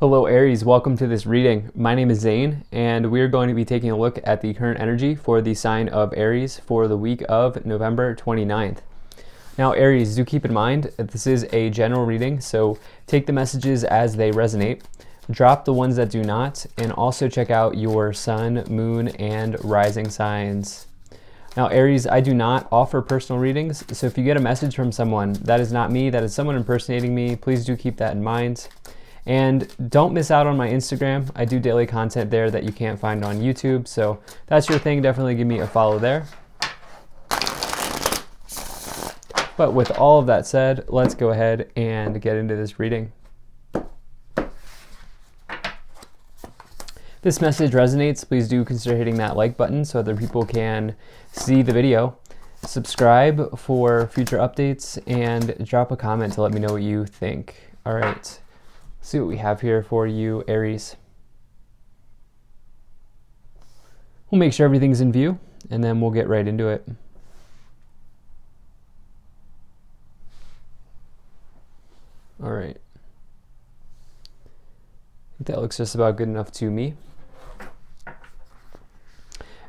Hello Aries, welcome to this reading. My name is Zane and we're going to be taking a look at the current energy for the sign of Aries for the week of November 29th. Now Aries, do keep in mind that this is a general reading, so take the messages as they resonate, drop the ones that do not, and also check out your sun, moon, and rising signs. Now Aries, I do not offer personal readings, so if you get a message from someone, that is not me, that is someone impersonating me. Please do keep that in mind. And don't miss out on my Instagram. I do daily content there that you can't find on YouTube. So if that's your thing, definitely give me a follow there. But with all of that said, let's go ahead and get into this reading. If this message resonates, please do consider hitting that like button so other people can see the video. Subscribe for future updates and drop a comment to let me know what you think. All right. See what we have here for you, Aries. We'll make sure everything's in view, and then we'll get right into it. All right. I think that looks just about good enough to me.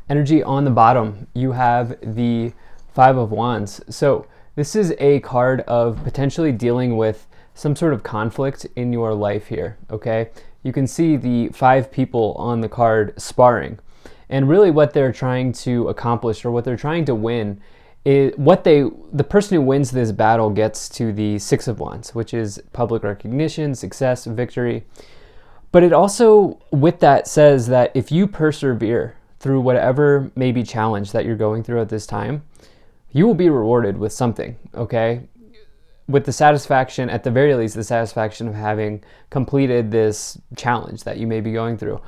Energy on the bottom, you have the Five of Wands. So this is a card of potentially dealing with some sort of conflict in your life here, okay? You can see the 5 people on the card sparring. And really what they're trying to accomplish, or what they're trying to win, is the person who wins this battle gets to the 6 of Wands, which is public recognition, success, victory. But it also, with that, says that if you persevere through whatever maybe challenge that you're going through at this time, you will be rewarded with something, okay? With the satisfaction, at the very least, the satisfaction of having completed this challenge that you may be going through.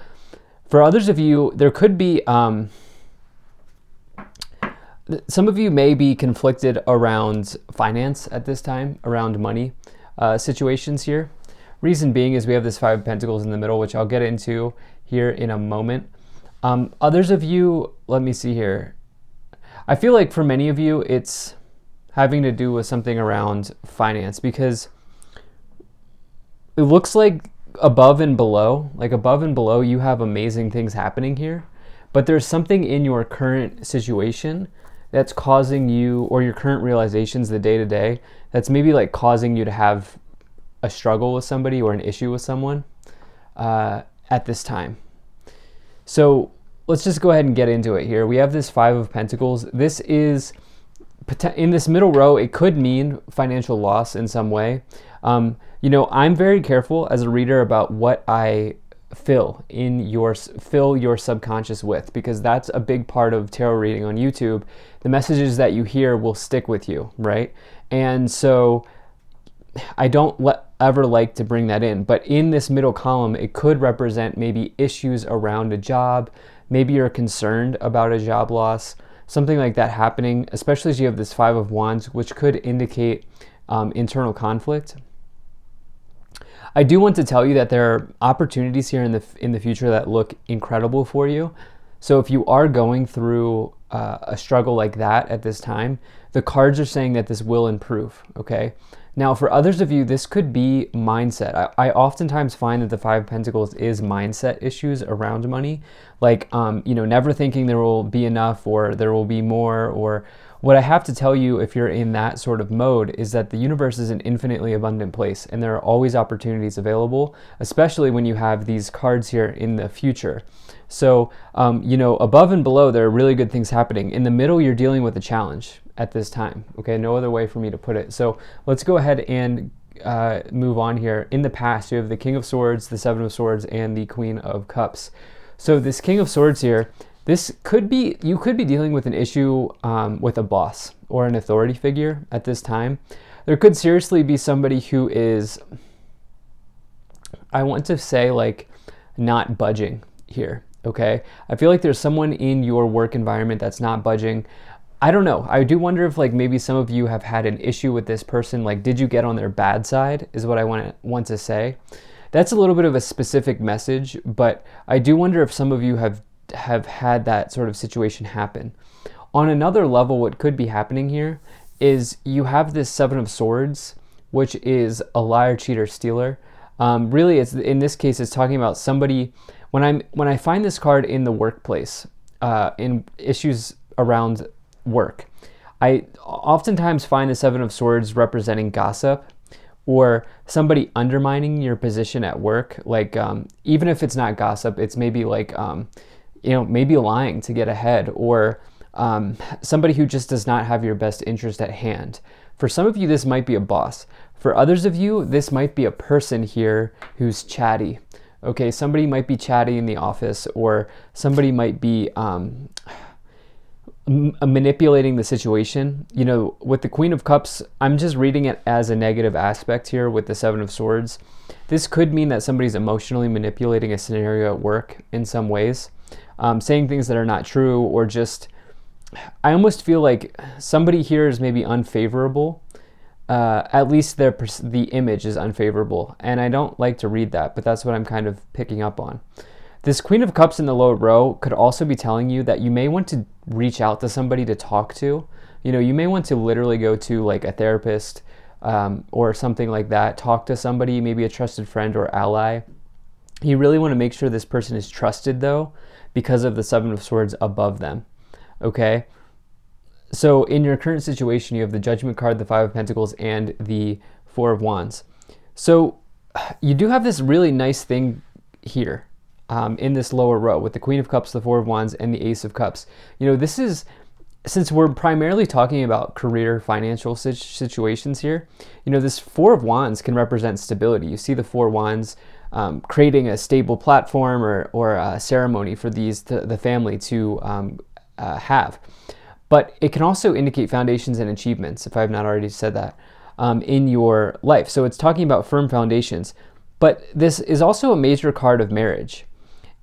For others of you, there could be, some of you may be conflicted around finance at this time, around money situations here. Reason being is we have this 5 of Pentacles in the middle, which I'll get into here in a moment. Others of you, let me see here. I feel like for many of you, it's having to do with something around finance, because it looks like above and below you have amazing things happening here, but there's something in your current situation that's causing you, or your current realizations, the day to day, that's maybe like causing you to have a struggle with somebody or an issue with someone at this time. So let's just go ahead and get into it here. We have this 5 of Pentacles. This is, in this middle row, it could mean financial loss in some way. You know, I'm very careful as a reader about what I fill your subconscious with, because that's a big part of tarot reading on YouTube. The messages that you hear will stick with you, right? And so I don't ever like to bring that in. But in this middle column, it could represent maybe issues around a job. Maybe you're concerned about a job loss, something like that happening, especially as you have this 5 of Wands, which could indicate internal conflict. I do want to tell you that there are opportunities here in the future that look incredible for you. So if you are going through a struggle like that at this time, the cards are saying that this will improve, okay? Now, for others of you, this could be mindset. I oftentimes find that the 5 of Pentacles is mindset issues around money, like, you know, never thinking there will be enough or there will be more. Or what I have to tell you, if you're in that sort of mode, is that the universe is an infinitely abundant place, and there are always opportunities available, especially when you have these cards here in the future. So, you know, above and below, there are really good things happening. In the middle, you're dealing with a challenge at this time, okay? No other way for me to put it. So let's go ahead and move on here. In the past, you have the King of Swords, the 7 of Swords, and the Queen of Cups. So this King of Swords here, you could be dealing with an issue with a boss or an authority figure at this time. There could seriously be somebody who is, I want to say, like, not budging here, okay? I feel like there's someone in your work environment that's not budging. I don't know. I do wonder if, like, maybe some of you have had an issue with this person. Like, did you get on their bad side is what I want to say. That's a little bit of a specific message, but I do wonder if some of you have had that sort of situation happen. On another level, what could be happening here is you have this 7 of Swords, which is a liar, cheater, stealer. Really, it's in this case, it's talking about somebody. When I find this card in the workplace, in issues around work, I oftentimes find the Seven of Swords representing gossip or somebody undermining your position at work. Like, even if it's not gossip, it's maybe like, maybe lying to get ahead, or somebody who just does not have your best interest at hand. For some of you, this might be a boss. For others of you, this might be a person here who's chatty. Okay, somebody might be chatty in the office, or somebody might be manipulating the situation. With the Queen of Cups, I'm just reading it as a negative aspect here with the Seven of Swords. This could mean that somebody's emotionally manipulating a scenario at work in some ways, saying things that are not true, or just, I almost feel like somebody here is maybe unfavorable. At least the image is unfavorable, and I don't like to read that, but that's what I'm kind of picking up on. This Queen of Cups in the lower row could also be telling you that you may want to reach out to somebody to talk to. You may want to literally go to like a therapist, or something like that, talk to somebody, maybe a trusted friend or ally. You really want to make sure this person is trusted, though, because of the Seven of Swords above them. Okay? So in your current situation, you have the Judgment card, the Five of Pentacles, and the Four of Wands. So you do have this really nice thing here, in this lower row with the Queen of Cups, the Four of Wands, and the Ace of Cups. This is, since we're primarily talking about career financial situations here, this Four of Wands can represent stability. You see the Four of Wands creating a stable platform or a ceremony for the family to have. But it can also indicate foundations and achievements, if I have not already said that, in your life. So it's talking about firm foundations. But this is also a major card of marriage.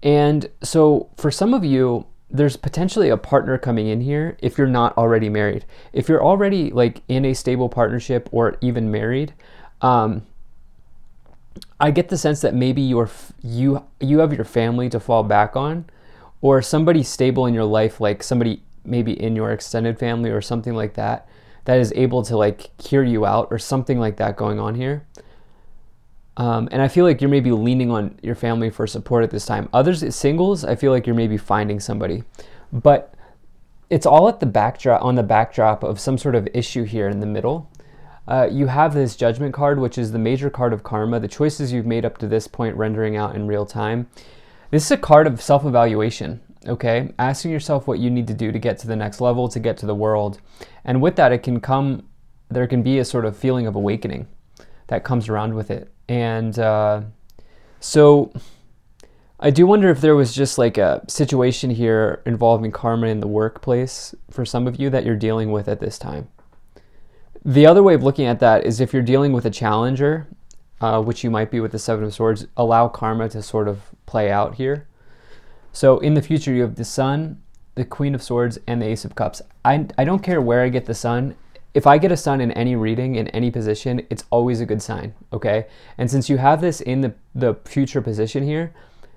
And so for some of you, there's potentially a partner coming in here if you're not already married. If you're already like in a stable partnership or even married, I get the sense that maybe you have your family to fall back on, or somebody stable in your life, like somebody maybe in your extended family or something like that, that is able to like hear you out, or something like that going on here. And I feel like you're maybe leaning on your family for support at this time. Others, singles, I feel like you're maybe finding somebody, but it's all at the backdrop of some sort of issue here in the middle. You have this Judgment card, which is the major card of karma, the choices you've made up to this point rendering out in real time. This is a card of self-evaluation, okay? Asking yourself what you need to do to get to the next level, to get to the world. And with that, there can be a sort of feeling of awakening that comes around with it. And so I do wonder if there was just like a situation here involving karma in the workplace for some of you that you're dealing with at this time. The other way of looking at that is if you're dealing with a challenger, which you might be with the Seven of Swords, allow karma to sort of play out here. So in the future, you have the Sun, the Queen of Swords, and the Ace of Cups. I don't care where I get the Sun. If I get a Sun in any reading, in any position, it's always a good sign, okay? And since you have this in the future position here,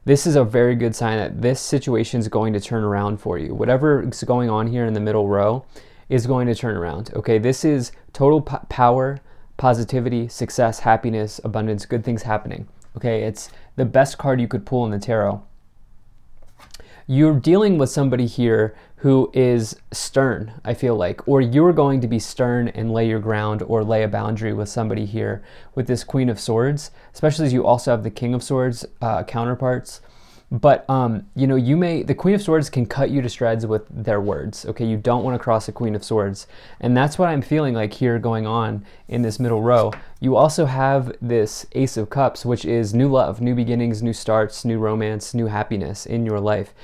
this is a very good sign that this situation is going to turn around for you. Whatever is going on here in the middle row is going to turn around, okay? This is total power, positivity, success, happiness, abundance, good things happening, okay? It's the best card you could pull in the tarot. You're dealing with somebody here who is stern, I feel like, or you're going to be stern and lay your ground or lay a boundary with somebody here with this Queen of Swords, especially as you also have the King of Swords counterparts. But, the Queen of Swords can cut you to shreds with their words, okay? You don't want to cross the Queen of Swords. And that's what I'm feeling like here going on in this middle row. You also have this Ace of Cups, which is new love, new beginnings, new starts, new romance, new happiness in your life.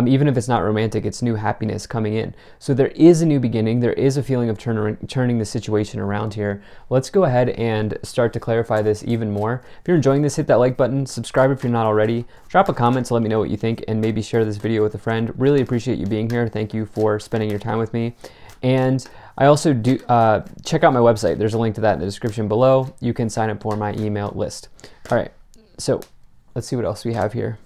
Even if it's not romantic, it's new happiness coming in. So there is a new beginning. There is a feeling of turning the situation around here. Let's go ahead and start to clarify this even more. If you're enjoying this, hit that like button, subscribe if you're not already, drop a comment to let me know what you think, and maybe share this video with a friend. Really appreciate you being here. Thank you for spending your time with me. And I also do check out my website. There's a link to that in the description below. You can sign up for my email list. All right, so let's see what else we have here.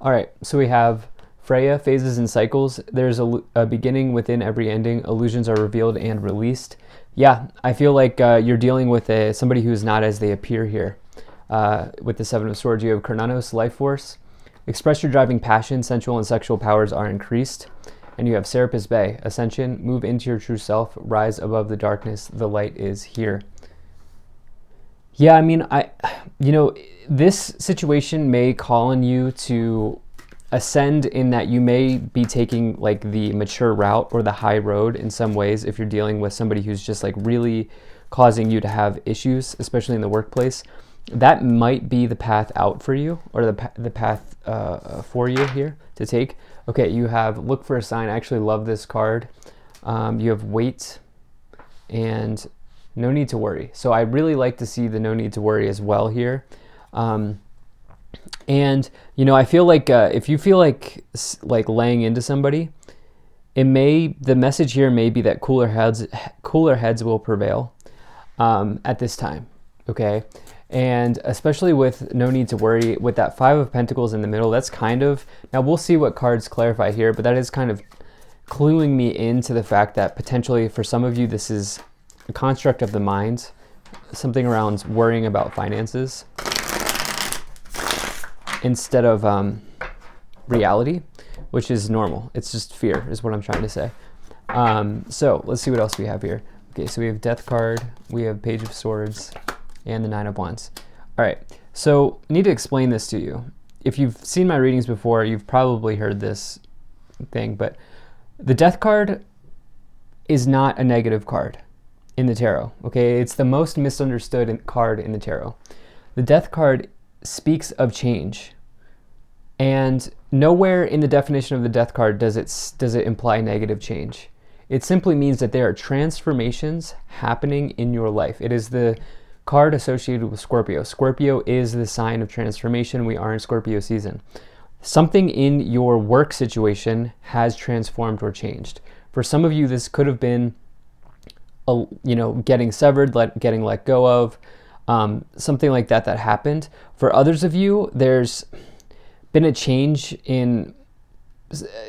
All right, so we have Freya, phases and cycles. There's a beginning within every ending. Illusions are revealed and released. Yeah, I feel like you're dealing with somebody who's not as they appear here. With the Seven of Swords, you have Kronos, life force. Express your driving passion. Sensual and sexual powers are increased. And you have Serapis Bay, ascension. Move into your true self. Rise above the darkness. The light is here. Yeah, I mean, this situation may call on you to ascend, in that you may be taking like the mature route or the high road in some ways if you're dealing with somebody who's just like really causing you to have issues, especially in the workplace. That might be the path out for you, or the path for you here to take. Okay, you have look for a sign. I actually love this card. You have wait and no need to worry. So I really like to see the no need to worry as well here. And I feel like if you feel like laying into somebody, the message here may be that cooler heads will prevail at this time. Okay. And especially with no need to worry, with that Five of Pentacles in the middle, that's kind of, now we'll see what cards clarify here, but that is kind of cluing me into the fact that potentially for some of you, this is a construct of the mind, something around worrying about finances instead of reality, which is normal. It's just fear is what I'm trying to say. So let's see what else we have here. Okay, so we have Death card, we have Page of Swords, and the Nine of Wands. All right, so I need to explain this to you. If you've seen my readings before, you've probably heard this thing, but the Death card is not a negative card in the tarot, okay? It's the most misunderstood card in the tarot. The Death card speaks of change, and nowhere in the definition of the Death card does it imply negative change. It simply means that there are transformations happening in your life. It is the card associated with Scorpio. Scorpio is the sign of transformation. We are in Scorpio season. Something in your work situation has transformed or changed. For some of you, this could have been, getting severed, getting let go of, something like that happened. For others of you, there's been a change in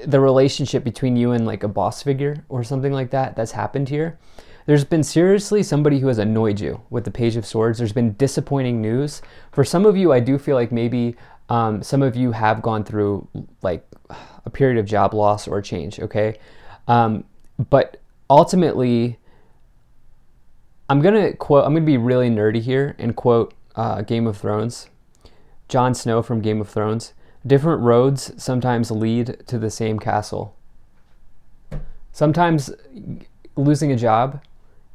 the relationship between you and like a boss figure or something like that that's happened here. There's been seriously somebody who has annoyed you with the Page of Swords. There's been disappointing news. For some of you, I do feel like maybe some of you have gone through like a period of job loss or change, okay? But ultimately, I'm gonna be really nerdy here and quote Game of Thrones. Jon Snow from Game of Thrones. Different roads sometimes lead to the same castle. Sometimes losing a job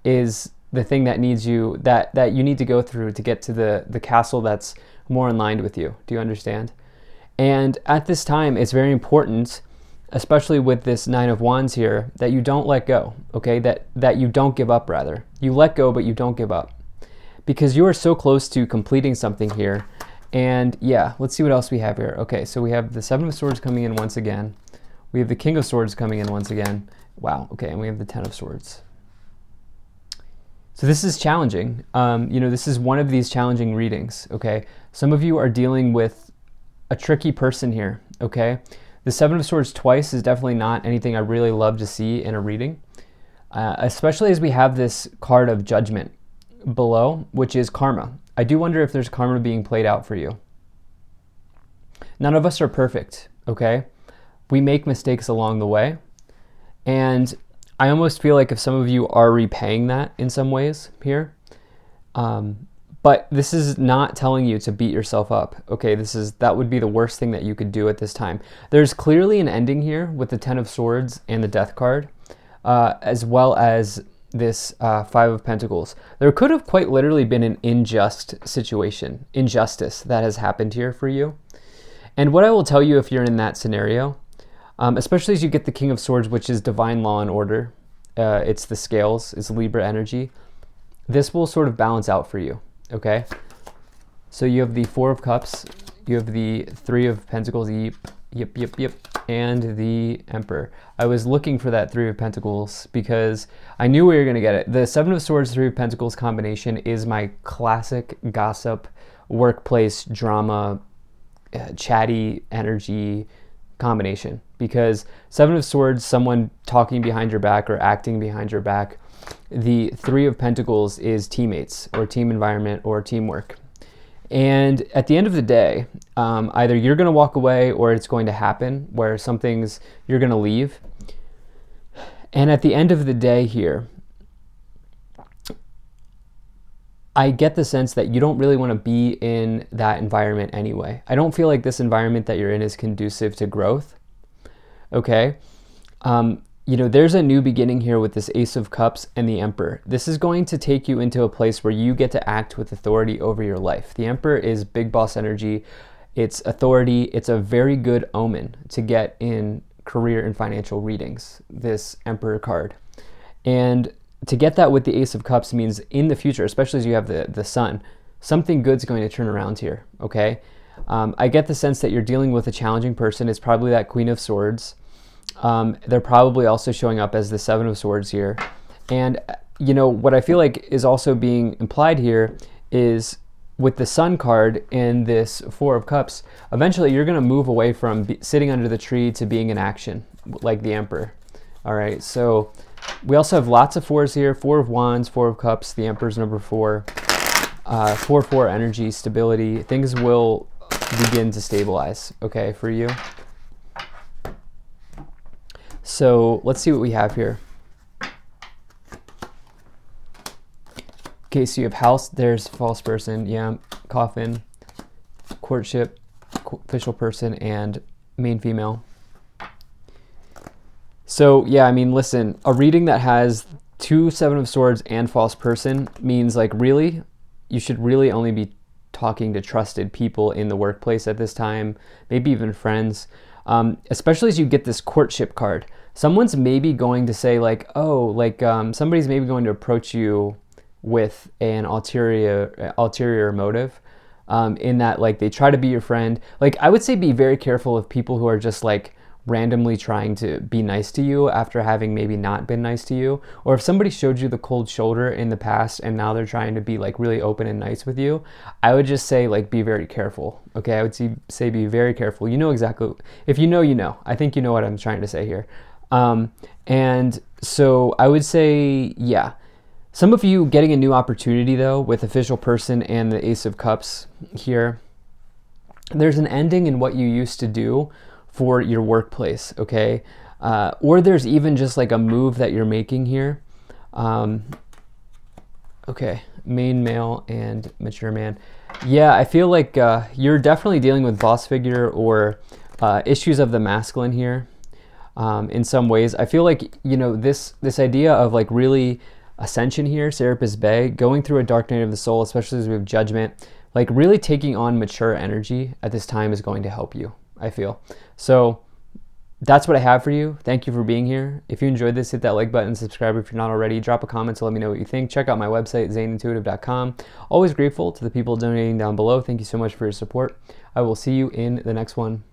is the thing that you need to go through to get to the castle that's more in line with you. Do you understand? And at this time, it's very important, especially with this Nine of Wands here, that you don't let go, okay? That you don't give up, rather. You let go, but you don't give up. Because you are so close to completing something here. And yeah, let's see what else we have here. Okay, so we have the Seven of Swords coming in once again. We have the King of Swords coming in once again. Wow, okay, and we have the Ten of Swords. So this is challenging. This is one of these challenging readings, okay? Some of you are dealing with a tricky person here, okay? The Seven of Swords twice is definitely not anything I really love to see in a reading, especially as we have this card of Judgment below, which is karma. I do wonder if there's karma being played out for you. None of us are perfect, okay? We make mistakes along the way, and I almost feel like if some of you are repaying that in some ways here, but this is not telling you to beat yourself up, okay? That would be the worst thing that you could do at this time. There's clearly an ending here with the Ten of Swords and the Death card, as well as this Five of Pentacles. There could have quite literally been an injustice that has happened here for you. And what I will tell you if you're in that scenario, especially as you get the King of Swords, which is divine law and order, it's the scales, it's Libra energy, this will sort of balance out for you, okay? So you have the Four of Cups, you have the Three of Pentacles, yep, and the Emperor. I was looking for that Three of Pentacles because I knew we were going to get it. The Seven of Swords, Three of Pentacles combination is my classic gossip, workplace drama, chatty energy combination, because Seven of Swords, someone talking behind your back or acting behind your back. The Three of Pentacles is teammates or team environment or teamwork. And at the end of the day, either you're going to walk away or it's going to happen where you're going to leave. And at the end of the day here, I get the sense that you don't really want to be in that environment anyway. I don't feel like this environment that you're in is conducive to growth. Okay. There's a new beginning here with this Ace of Cups and the Emperor. This is going to take you into a place where you get to act with authority over your life. The Emperor is big boss energy. It's authority. It's a very good omen to get in career and financial readings, this Emperor card. And to get that with the Ace of Cups means in the future, especially as you have the Sun, something good's going to turn around here, okay? I get the sense that you're dealing with a challenging person. It's probably that Queen of Swords. They're probably also showing up as the Seven of Swords here. And, what I feel like is also being implied here is with the Sun card and this Four of Cups, eventually you're going to move away from sitting under the tree to being in action, like the Emperor. All right, so we also have lots of fours here. Four of Wands, Four of Cups, the Emperor's number 4. 4-4 energy, stability. Things will begin to stabilize, okay, for you. So let's see what we have here. Okay, so you have house, there's false person, yeah, coffin, courtship, official person, and main female. So yeah, I mean, listen, a reading that has 2 Seven of Swords and false person means like really, you should really only be talking to trusted people in the workplace at this time, maybe even friends, especially as you get this courtship card. Someone's maybe going to say like, somebody's maybe going to approach you with an ulterior motive, in that like they try to be your friend. Like I would say be very careful of people who are just like randomly trying to be nice to you after having maybe not been nice to you, or if somebody showed you the cold shoulder in the past and now they're trying to be like really open and nice with you, I would just say like be very careful. Okay, I would say be very careful. You know exactly, if you know. I think you know what I'm trying to say here. And so I would say, yeah, some of you getting a new opportunity though with official person and the Ace of Cups here, there's an ending in what you used to do for your workplace, okay? Or there's even just like a move that you're making here. Okay, main male and mature man. Yeah, I feel like you're definitely dealing with boss figure or issues of the masculine here. In some ways, I feel like, this idea of like really ascension here, Serapis Bay, going through a dark night of the soul, especially as we have judgment, like really taking on mature energy at this time is going to help you, I feel. So that's what I have for you. Thank you for being here. If you enjoyed this, hit that like button, subscribe if you're not already, drop a comment to let me know what you think. Check out my website, zanintuitive.com. Always grateful to the people donating down below. Thank you so much for your support. I will see you in the next one.